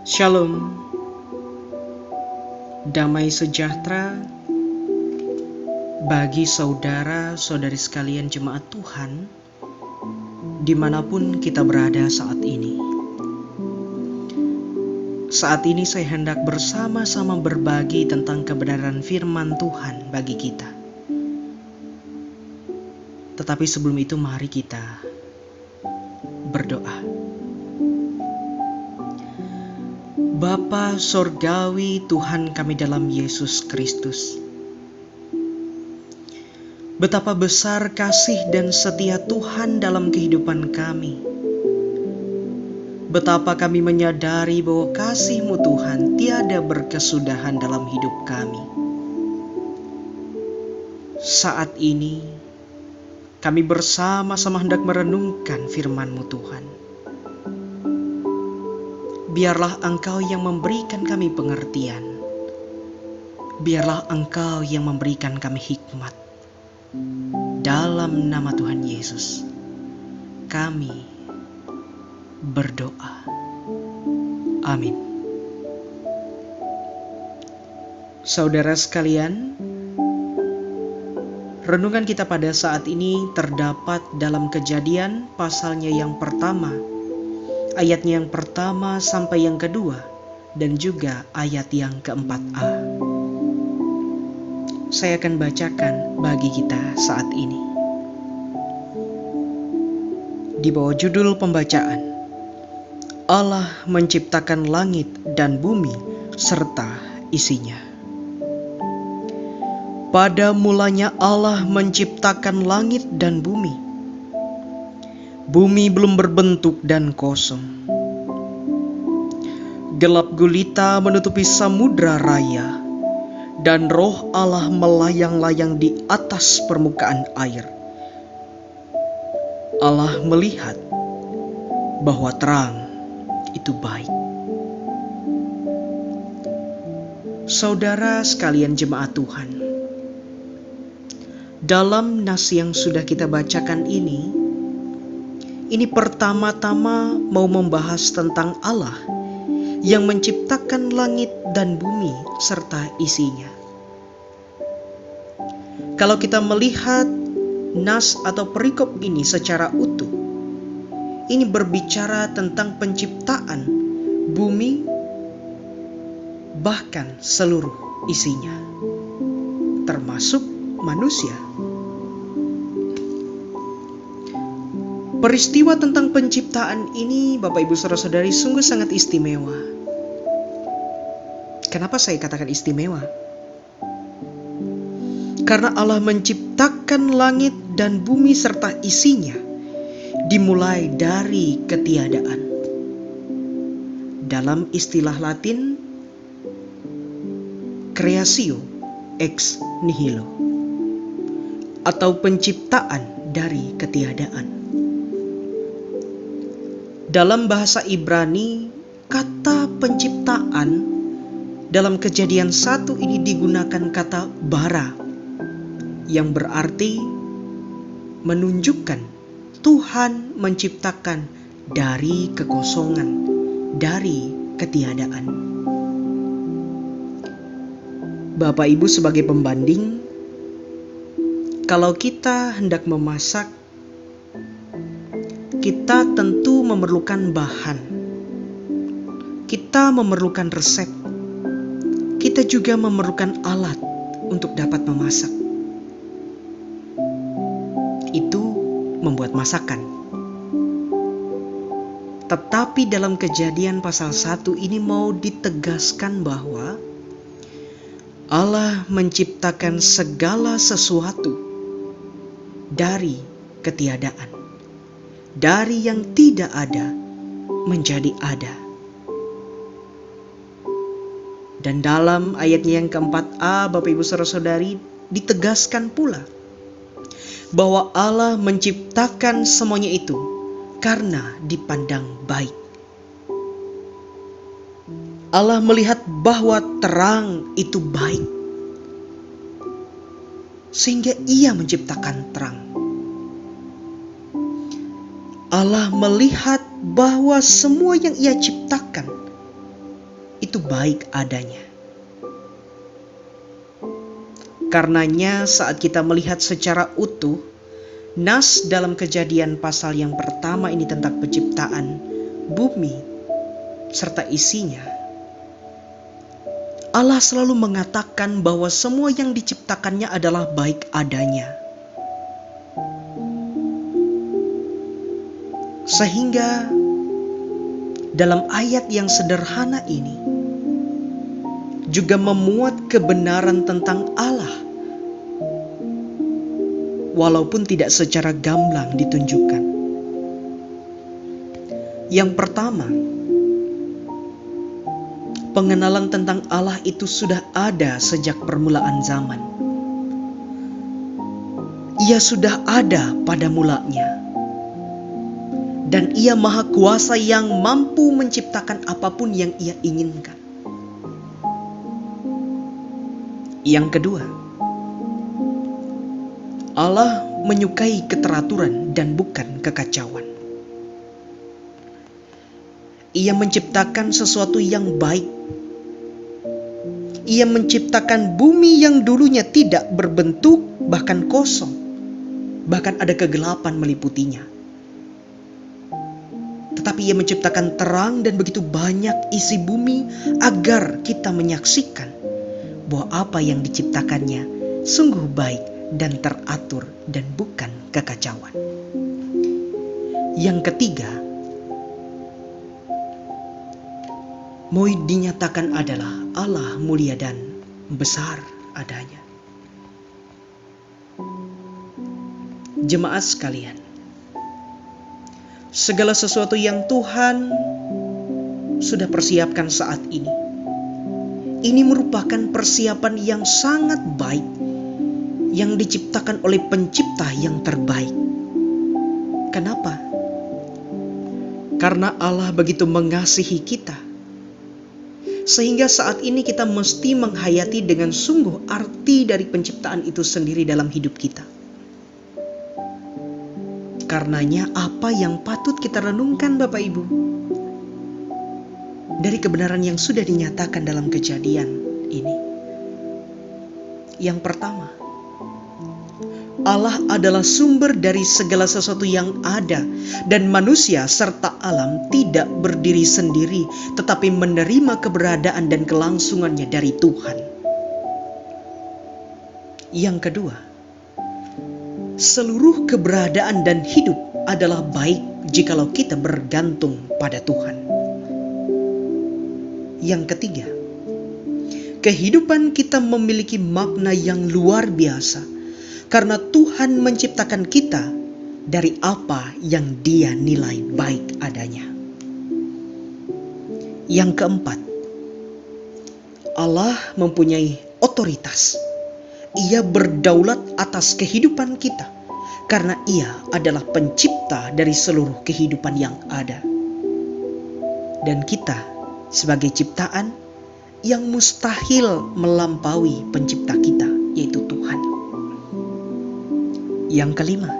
Shalom, damai sejahtera bagi saudara-saudari sekalian jemaat Tuhan dimanapun kita berada saat ini. Saat ini saya hendak bersama-sama berbagi tentang kebenaran firman Tuhan bagi kita. Tetapi sebelum itu mari kita berdoa. Bapa Sorgawi Tuhan kami dalam Yesus Kristus, betapa besar kasih dan setia Tuhan dalam kehidupan kami. Betapa kami menyadari bahwa kasih-Mu Tuhan tiada berkesudahan dalam hidup kami. Saat ini kami bersama-sama hendak merenungkan firman-Mu Tuhan. Biarlah Engkau yang memberikan kami pengertian. Biarlah Engkau yang memberikan kami hikmat. Dalam nama Tuhan Yesus, kami berdoa. Amin. Saudara sekalian, renungan kita pada saat ini terdapat dalam Kejadian pasalnya yang pertama, ayatnya yang pertama sampai yang kedua, dan juga ayat yang keempat-a. Saya akan bacakan bagi kita saat ini. Di bawah judul pembacaan, Allah menciptakan langit dan bumi serta isinya. Pada mulanya Allah menciptakan langit dan bumi. Bumi belum berbentuk dan kosong. Gelap gulita menutupi samudra raya, dan roh Allah melayang-layang di atas permukaan air. Allah melihat bahwa terang itu baik. Saudara sekalian jemaat Tuhan, dalam nas yang sudah kita bacakan ini pertama-tama mau membahas tentang Allah yang menciptakan langit dan bumi serta isinya. Kalau kita melihat nas atau perikop ini secara utuh, ini berbicara tentang penciptaan bumi bahkan seluruh isinya, termasuk manusia. Peristiwa tentang penciptaan ini, Bapak Ibu Saudara-saudari, sungguh sangat istimewa. Kenapa saya katakan istimewa? Karena Allah menciptakan langit dan bumi serta isinya dimulai dari ketiadaan. Dalam istilah Latin, creatio ex nihilo, atau penciptaan dari ketiadaan. Dalam bahasa Ibrani, kata penciptaan dalam Kejadian 1 ini digunakan kata bara, yang berarti menunjukkan Tuhan menciptakan dari kekosongan, dari ketiadaan. Bapak Ibu sebagai pembanding, kalau kita hendak memasak, kita tentu memerlukan bahan, kita memerlukan resep, kita juga memerlukan alat untuk dapat memasak. Itu membuat masakan. Tetapi dalam Kejadian pasal 1 ini mau ditegaskan bahwa Allah menciptakan segala sesuatu dari ketiadaan. Dari yang tidak ada menjadi ada. Dan dalam ayatnya yang keempat-a, Bapak Ibu Saudara-saudari, ditegaskan pula bahwa Allah menciptakan semuanya itu karena dipandang baik. Allah melihat bahwa terang itu baik, sehingga Ia menciptakan terang. Allah melihat bahwa semua yang Ia ciptakan begitu baik adanya. Karenanya saat kita melihat secara utuh nas dalam Kejadian pasal yang pertama ini tentang penciptaan bumi serta isinya, Allah selalu mengatakan bahwa semua yang diciptakannya adalah baik adanya. Sehingga dalam ayat yang sederhana ini juga memuat kebenaran tentang Allah, walaupun tidak secara gamblang ditunjukkan. Yang pertama, pengenalan tentang Allah itu sudah ada sejak permulaan zaman. Ia sudah ada pada mulanya. Dan Ia Maha Kuasa yang mampu menciptakan apapun yang Ia inginkan. Yang kedua, Allah menyukai keteraturan dan bukan kekacauan. Ia menciptakan sesuatu yang baik. Ia menciptakan bumi yang dulunya tidak berbentuk, bahkan kosong. Bahkan ada kegelapan meliputinya. Tetapi Ia menciptakan terang dan begitu banyak isi bumi agar kita menyaksikan bahwa apa yang diciptakannya sungguh baik dan teratur dan bukan kekacauan. Yang ketiga, mau dinyatakan adalah Allah mulia dan besar adanya. Jemaat sekalian, segala sesuatu yang Tuhan sudah persiapkan saat ini merupakan persiapan yang sangat baik yang diciptakan oleh pencipta yang terbaik. Kenapa? Karena Allah begitu mengasihi kita, sehingga saat ini kita mesti menghayati dengan sungguh arti dari penciptaan itu sendiri dalam hidup kita. Karenanya apa yang patut kita renungkan Bapak Ibu dari kebenaran yang sudah dinyatakan dalam Kejadian ini? Yang pertama, Allah adalah sumber dari segala sesuatu yang ada, dan manusia serta alam tidak berdiri sendiri, tetapi menerima keberadaan dan kelangsungannya dari Tuhan. Yang kedua, seluruh keberadaan dan hidup adalah baik jikalau kita bergantung pada Tuhan. Yang ketiga, kehidupan kita memiliki makna yang luar biasa karena Tuhan menciptakan kita dari apa yang Dia nilai baik adanya. Yang keempat, Allah mempunyai otoritas. Ia berdaulat atas kehidupan kita karena Ia adalah pencipta dari seluruh kehidupan yang ada. Dan kita sebagai ciptaan yang mustahil melampaui pencipta kita, yaitu Tuhan. Yang kelima,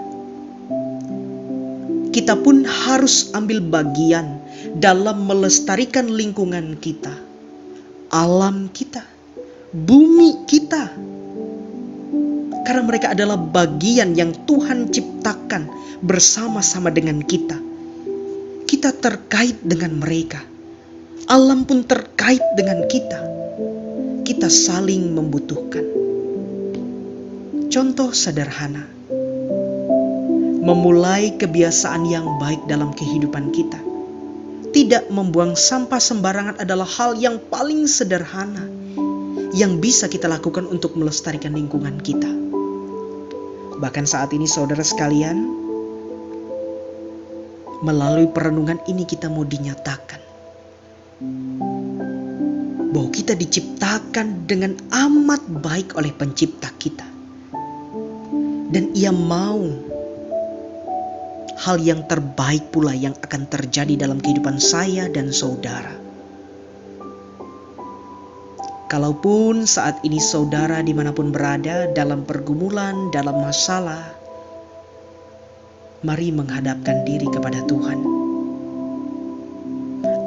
kita pun harus ambil bagian dalam melestarikan lingkungan kita, alam kita, bumi kita. Karena mereka adalah bagian yang Tuhan ciptakan bersama-sama dengan kita. Kita terkait dengan mereka. Alam pun terkait dengan kita. Kita saling membutuhkan. Contoh sederhana. Memulai kebiasaan yang baik dalam kehidupan kita. Tidak membuang sampah sembarangan adalah hal yang paling sederhana yang bisa kita lakukan untuk melestarikan lingkungan kita. Bahkan saat ini saudara sekalian, melalui perenungan ini kita mau dinyatakan bahwa kita diciptakan dengan amat baik oleh pencipta kita. Dan Ia mau hal yang terbaik pula yang akan terjadi dalam kehidupan saya dan saudara. Kalaupun saat ini saudara dimanapun berada dalam pergumulan, dalam masalah, mari menghadapkan diri kepada Tuhan.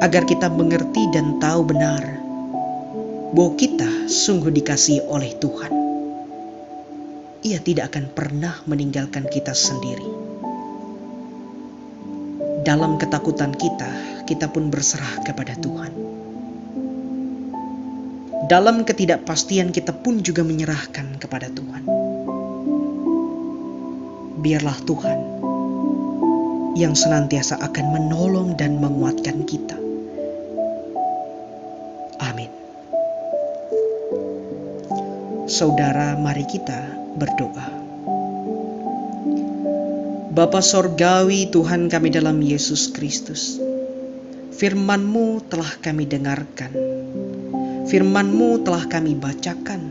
Agar kita mengerti dan tahu benar bahwa kita sungguh dikasihi oleh Tuhan. Ia tidak akan pernah meninggalkan kita sendiri. Dalam ketakutan kita pun berserah kepada Tuhan. Dalam ketidakpastian kita pun juga menyerahkan kepada Tuhan. Biarlah Tuhan yang senantiasa akan menolong dan menguatkan kita. Amin. Saudara, mari kita berdoa. Bapa Sorgawi, Tuhan kami dalam Yesus Kristus, firman-Mu telah kami dengarkan, firman-Mu telah kami bacakan.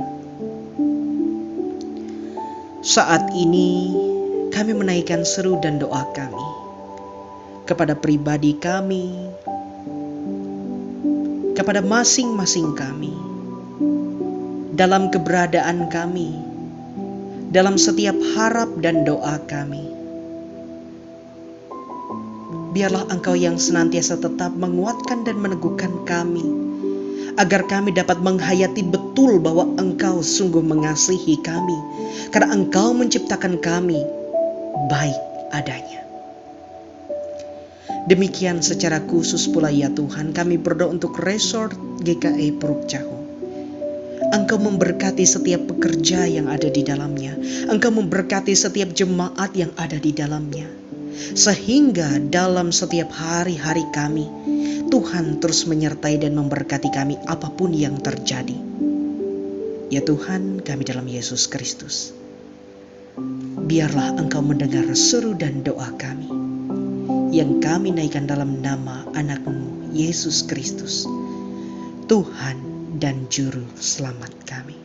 Saat ini kami menaikkan seru dan doa kami kepada pribadi kami, kepada masing-masing kami, dalam keberadaan kami, dalam setiap harap dan doa kami. Biarlah Engkau yang senantiasa tetap menguatkan dan meneguhkan kami, agar kami dapat menghayati betul bahwa Engkau sungguh mengasihi kami, karena Engkau menciptakan kami baik adanya. Demikian secara khusus pula ya Tuhan, kami berdoa untuk Resort GKI Puruk Cahu. Engkau memberkati setiap pekerja yang ada di dalamnya. Engkau memberkati setiap jemaat yang ada di dalamnya. Sehingga dalam setiap hari-hari kami, Tuhan terus menyertai dan memberkati kami apapun yang terjadi. Ya Tuhan, kami dalam Yesus Kristus, biarlah Engkau mendengar seru dan doa kami, yang kami naikkan dalam nama anak-Mu, Yesus Kristus, Tuhan dan Juru Selamat kami.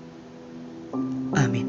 Amin.